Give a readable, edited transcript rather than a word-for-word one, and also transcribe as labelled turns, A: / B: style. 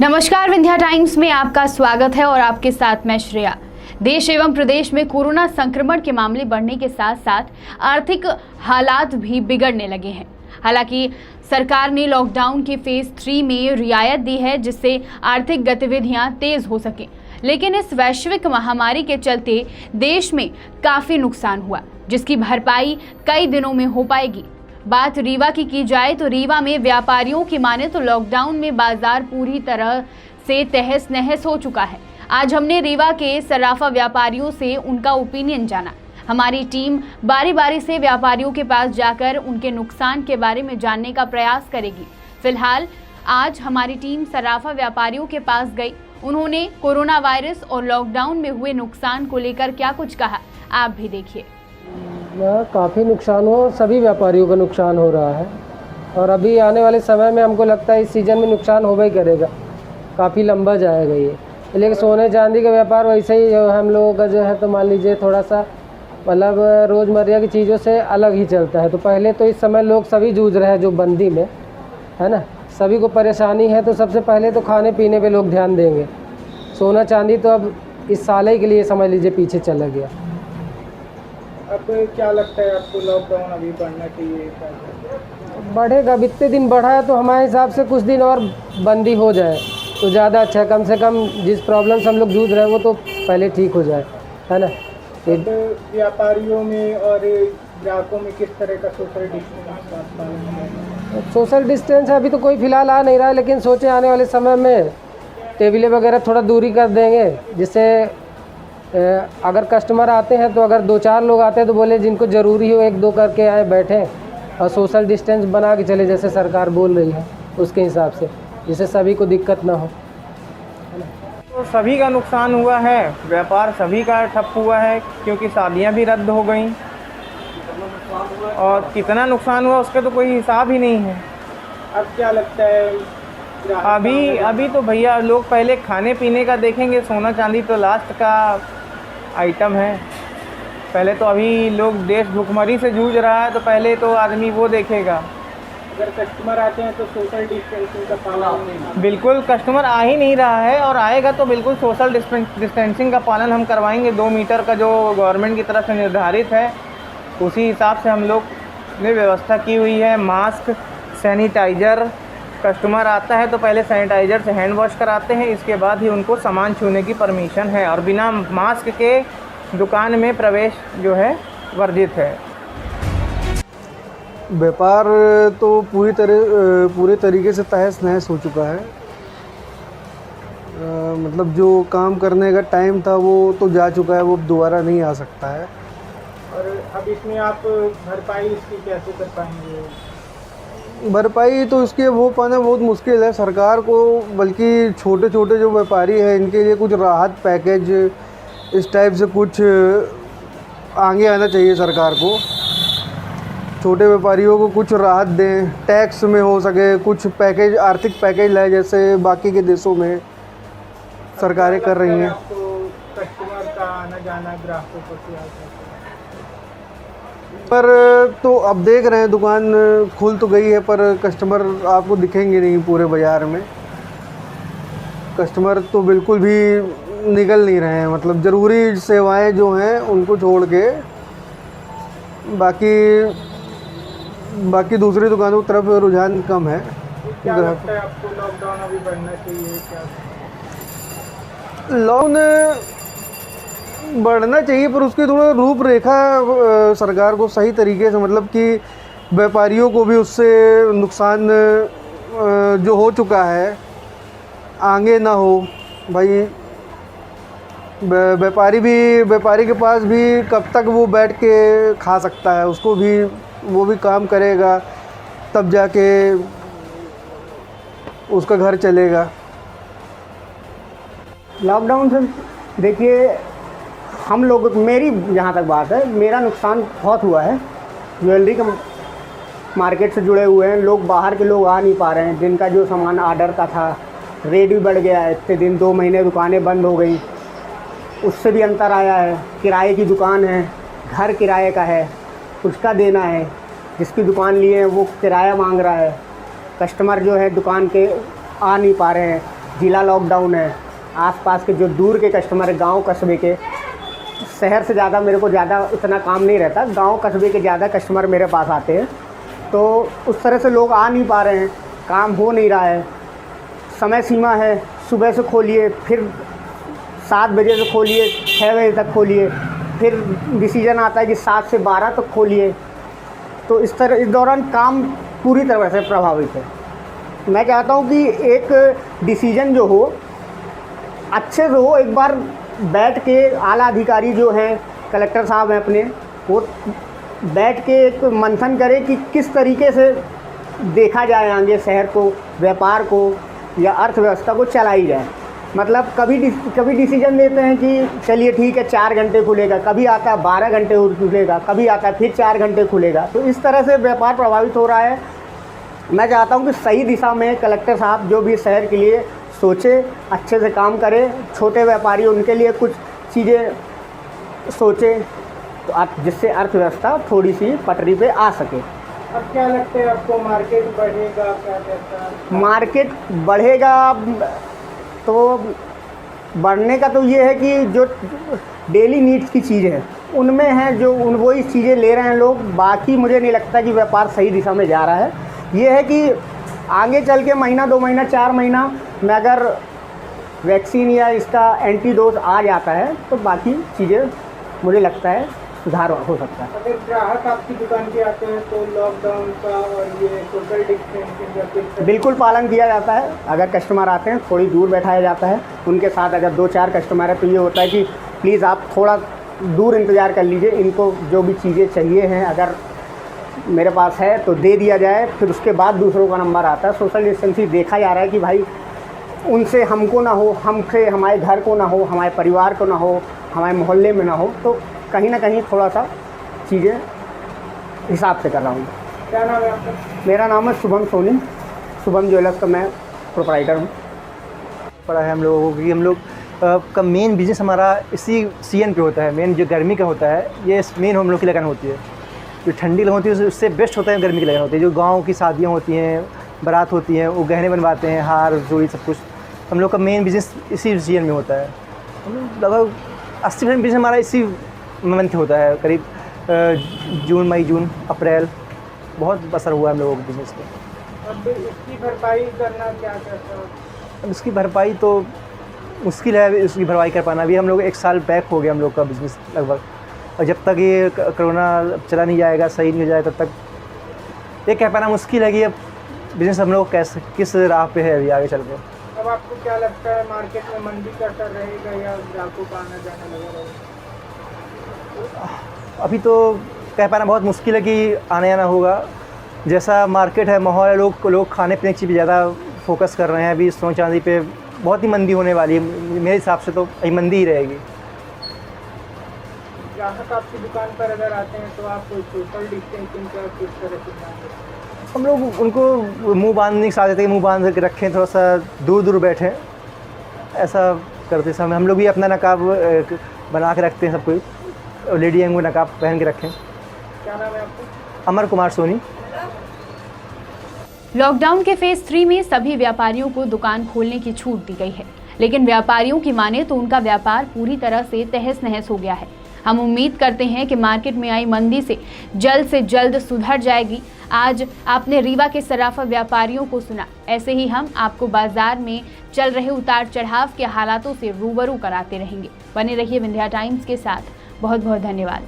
A: नमस्कार, विंध्या टाइम्स में आपका स्वागत है और आपके साथ मैं श्रेया। देश एवं प्रदेश में कोरोना संक्रमण के मामले बढ़ने के साथ साथ आर्थिक हालात भी बिगड़ने लगे हैं। हालांकि सरकार ने लॉकडाउन के फेज 3 में रियायत दी है, जिससे आर्थिक गतिविधियां तेज हो सकें, लेकिन इस वैश्विक महामारी के चलते देश में काफी नुकसान हुआ, जिसकी भरपाई कई दिनों में हो पाएगी। बात रीवा की जाए तो रीवा में व्यापारियों की माने तो लॉकडाउन में बाजार पूरी तरह से तहस नहस हो चुका है। आज हमने रीवा के सर्राफा व्यापारियों से उनका ओपिनियन जाना। हमारी टीम बारी बारी से व्यापारियों के पास जाकर उनके नुकसान के बारे में जानने का प्रयास करेगी। फिलहाल आज हमारी टीम सर्राफा व्यापारियों के पास गई। उन्होंने कोरोना वायरस और लॉकडाउन में हुए नुकसान को लेकर क्या कुछ कहा, आप भी देखिए।
B: काफ़ी नुकसान हो, सभी व्यापारियों का नुकसान हो रहा है और अभी आने वाले समय में हमको लगता है इस सीज़न में नुकसान होगा ही करेगा, काफ़ी लंबा जाएगा ये। लेकिन सोने चांदी का व्यापार वैसे ही हम लोगों का जो है तो मान लीजिए थोड़ा सा मतलब रोज़मर्रा की चीज़ों से अलग ही चलता है। तो पहले तो इस समय लोग सभी जूझ रहे हैं जो बंदी में है ना, सभी को परेशानी है। तो सबसे पहले तो खाने पीने पे लोग ध्यान देंगे। सोना चांदी तो अब इस साल ही के लिए समझ लीजिए पीछे चला गया।
C: अब क्या लगता है आपको, लॉकडाउन अभी बढ़ना चाहिए?
B: बढ़ेगा, इतने दिन बढ़ा है तो हमारे हिसाब से कुछ दिन और बंदी हो जाए तो ज़्यादा अच्छा है। कम से कम जिस प्रॉब्लम से हम लोग जूझ रहे हैं वो तो पहले ठीक हो जाए, है ना।
C: व्यापारियों में और ग्राहकों में किस तरह का सोशल डिस्टेंस?
B: सोशल डिस्टेंस अभी तो कोई फिलहाल आ नहीं रहा है, लेकिन सोचे आने वाले समय में टेबलें वगैरह थोड़ा दूरी कर देंगे, जिससे अगर कस्टमर आते हैं तो अगर 2-4 लोग आते हैं तो बोले जिनको ज़रूरी हो 1-2 करके आए बैठें और सोशल डिस्टेंस बना के चले, जैसे सरकार बोल रही है उसके हिसाब से, जिससे सभी को दिक्कत ना हो।
D: तो सभी का नुकसान हुआ है, व्यापार सभी का ठप हुआ है क्योंकि शादियां भी रद्द हो गई और कितना नुकसान हुआ उसका तो कोई हिसाब ही नहीं है।
C: अब क्या लगता है?
D: अभी तो भैया लोग पहले खाने पीने का देखेंगे, सोना चांदी तो लास्ट का आइटम है। पहले तो अभी लोग देश भुखमरी से जूझ रहा है तो पहले तो आदमी वो देखेगा।
C: अगर कस्टमर आते हैं तो सोशल डिस्टेंसिंग का पालन नहीं,
D: बिल्कुल कस्टमर आ ही नहीं रहा है और आएगा तो बिल्कुल सोशल डिस्टेंसिंग का पालन हम करवाएंगे। 2 मीटर का जो गवर्नमेंट की तरफ से निर्धारित है उसी हिसाब से हम लोग ने व्यवस्था की हुई है। मास्क, सैनिटाइज़र, कस्टमर आता है तो पहले सैनिटाइज़र से हैंड वॉश कराते हैं, इसके बाद ही उनको सामान छूने की परमिशन है और बिना मास्क के दुकान में प्रवेश जो है वर्जित है।
E: व्यापार तो पूरे तरीके से तहस नहस हो चुका है। मतलब जो काम करने का टाइम था वो तो जा चुका है, वो दोबारा नहीं आ सकता है।
C: और अब इसमें आप भरपाई इसकी कैसे कर पाएंगे?
E: भरपाई तो इसके वो पाना बहुत मुश्किल है सरकार को, बल्कि छोटे छोटे जो व्यापारी हैं इनके लिए कुछ राहत पैकेज इस टाइप से कुछ आगे आना चाहिए सरकार को। छोटे व्यापारियों को कुछ राहत दें, टैक्स में हो सके कुछ पैकेज, आर्थिक पैकेज लाए जैसे बाकी के देशों में सरकारें कर रही हैं।
C: कस्टमर का आना जाना ग्राहकों को
E: पर तो अब देख रहे हैं दुकान खुल तो गई है पर कस्टमर आपको दिखेंगे नहीं पूरे बाज़ार में। कस्टमर तो बिल्कुल भी निकल नहीं रहे हैं, मतलब ज़रूरी सेवाएं जो हैं उनको छोड़ के बाकी दूसरी दुकानों की तरफ रुझान कम है।
C: क्या लगता है आपको, लॉकडाउन अभी बढ़ना चाहिए क्या?
E: लॉकडाउन बढ़ना चाहिए पर उसकी थोड़ा रूपरेखा सरकार को सही तरीके से, मतलब कि व्यापारियों को भी उससे नुकसान जो हो चुका है आगे ना हो। भाई व्यापारी के पास भी कब तक वो बैठ के खा सकता है, उसको भी वो भी काम करेगा तब जाके उसका घर चलेगा।
F: लॉकडाउन से देखिए हम लोग, मेरी जहाँ तक बात है, मेरा नुकसान बहुत हुआ है। ज्वेलरी के मार्केट से जुड़े हुए हैं लोग, बाहर के लोग आ नहीं पा रहे हैं। जिनका जो सामान आर्डर का था रेट भी बढ़ गया है, इतने दिन 2 महीने दुकानें बंद हो गई, उससे भी अंतर आया है। किराए की दुकान है, घर किराए का है, उसका देना है। जिसकी दुकान लिए है वो किराया मांग रहा है। कस्टमर जो है दुकान के आ नहीं पा रहे हैं। ज़िला लॉकडाउन है, आसपास के जो दूर के कस्टमर है, गांव कस्बे के, शहर से ज़्यादा मेरे को ज़्यादा इतना काम नहीं रहता, गांव कस्बे के ज़्यादा कस्टमर मेरे पास आते हैं, तो उस तरह से लोग आ नहीं पा रहे हैं, काम हो नहीं रहा है, समय सीमा है, सुबह से खोलिए, फिर 7 बजे से खोलिए, 6 बजे तक खोलिए, फिर डिसीजन आता है कि 7 से 12 तक खोलिए, तो इस दौरान काम पूरी तरह से प्रभावित है। मैं चाहता हूँ कि एक डिसीजन जो हो अच्छे से हो, एक बार बैठ के आला अधिकारी जो हैं, कलेक्टर साहब हैं अपने, वो बैठ के एक मंथन करें कि किस तरीके से देखा जाए आगे शहर को, व्यापार को या अर्थव्यवस्था को चलाई जाए। मतलब कभी डिसीजन लेते हैं कि चलिए ठीक है 4 घंटे खुलेगा, कभी आता है 12 घंटे खुलेगा, कभी आता है फिर 4 घंटे खुलेगा, तो इस तरह से व्यापार प्रभावित हो रहा है। मैं चाहता हूं कि सही दिशा में कलेक्टर साहब जो भी शहर के लिए सोचे, अच्छे से काम करे, छोटे व्यापारी उनके लिए कुछ चीज़ें सोचे, तो जिससे अर्थव्यवस्था थोड़ी सी पटरी पे आ सके।
C: अब क्या लगता है आपको, मार्केट बढ़ेगा क्या कहता है?
F: मार्केट बढ़ेगा तो बढ़ने का तो ये है कि जो डेली नीड्स की चीज़ें हैं उनमें हैं, जो वही चीज़ें ले रहे हैं लोग, बाकी मुझे नहीं लगता कि व्यापार सही दिशा में जा रहा है। ये है कि आगे चल के महीना 2 महीना 4 महीना में अगर वैक्सीन या इसका एंटीडोज आ जाता है तो बाकी चीज़ें मुझे लगता है सुधार हो सकता है।
C: अगर ग्राहक आपकी दुकान पे आते हैं तो लॉकडाउन का और ये सोशल डिस्टेंसिंग का किस
F: बिल्कुल पालन किया जाता है। अगर कस्टमर आते हैं थोड़ी दूर बैठाया जाता है, उनके साथ अगर 2-4 कस्टमर है तो ये होता है कि प्लीज़ आप थोड़ा दूर इंतज़ार कर लीजिए, इनको जो भी चीज़ें चाहिए हैं अगर मेरे पास है तो दे दिया जाए, फिर उसके बाद दूसरों का नंबर आता है। सोशल डिस्टेंसिंग देखा जा रहा है कि भाई उनसे हमको ना हो, हमसे हमारे घर को ना हो, हमारे परिवार को ना हो, हमारे मोहल्ले में ना हो, तो कहीं ना कहीं थोड़ा सा चीज़ें हिसाब से कर रहा हूँ।
C: क्या नाम है आपका?
F: मेरा नाम है शुभम सोनी, शुभम ज्वेलर्स का मैं प्रोप्राइटर हूँ।
G: पड़ा है हम लोगों को कि हम लोग का मेन बिज़नेस हमारा इसी सीजन पे होता है। मेन जो गर्मी का होता है ये मेन हम लोग की लगन होती है। जो ठंडी लगन होती है उससे बेस्ट होता है गर्मी की लगन होती है। जो गाँव की शादियाँ होती हैं, बारात होती हैं, वो गहने बनवाते हैं, हार चूड़ी सब कुछ, हम लोग का मेन बिज़नेस इसी सीजन में होता है। हम लोग लगभग 80% बिज़नेस हमारा इसी मंथ होता है, करीब जून, अप्रैल बहुत असर हुआ है हम लोगों के बिज़नेस पे।
C: अब इसकी भरपाई करना क्या कहता है?
G: अब इसकी भरपाई तो मुश्किल है, इसकी भरपाई कर पाना। अभी हम लोग 1 साल बैक हो गया हम लोग का बिज़नेस लगभग, और जब तक ये कोरोना चला नहीं जाएगा, सही नहीं हो जाए, तब तक ये कह पाना मुश्किल है कि अब बिज़नेस हम लोग कैसे किस राह पे है अभी आगे चल के।
C: अब आपको क्या लगता है, मार्केट में मंदी का असर रहेगा या ग्राहकों का आना जाना लगा रहेगा?
G: अभी तो कह पाना बहुत मुश्किल है कि आने आना होगा। जैसा मार्केट है, माहौल है, लोग खाने पीने की चीज़ ज़्यादा फोकस कर रहे हैं। अभी सोने चांदी पे बहुत ही मंदी होने वाली है। मेरे हिसाब से तो यही मंदी ही रहेगी।
C: ग्राहक आपकी दुकान पर अगर आते हैं तो आप सोशल डिस्टेंसिंग का किस तरह से ध्यान रखें?
G: हम लोग उनको मुंह बांधने की सलाह देते हैं कि मुंह बांध के रखें, थोड़ा सा दूर बैठें। ऐसा करते समय हम लोग भी अपना नकाब बना के रखते हैं, सब कोई लेडी हैं वो नकाब पहन के रखें।
C: क्या नाम है आपका?
G: अमर कुमार सोनी।
A: लॉकडाउन के फेज 3 में सभी व्यापारियों को दुकान खोलने की छूट दी गई है, लेकिन व्यापारियों की माने तो उनका व्यापार पूरी तरह से तहस नहस हो गया है। हम उम्मीद करते हैं कि मार्केट में आई मंदी से जल्द सुधर जाएगी। आज आपने रीवा के सराफा व्यापारियों को सुना, ऐसे ही हम आपको बाजार में चल रहे उतार चढ़ाव के हालातों से रूबरू कराते रहेंगे। बने रहिए विंध्या टाइम्स के साथ। बहुत बहुत धन्यवाद।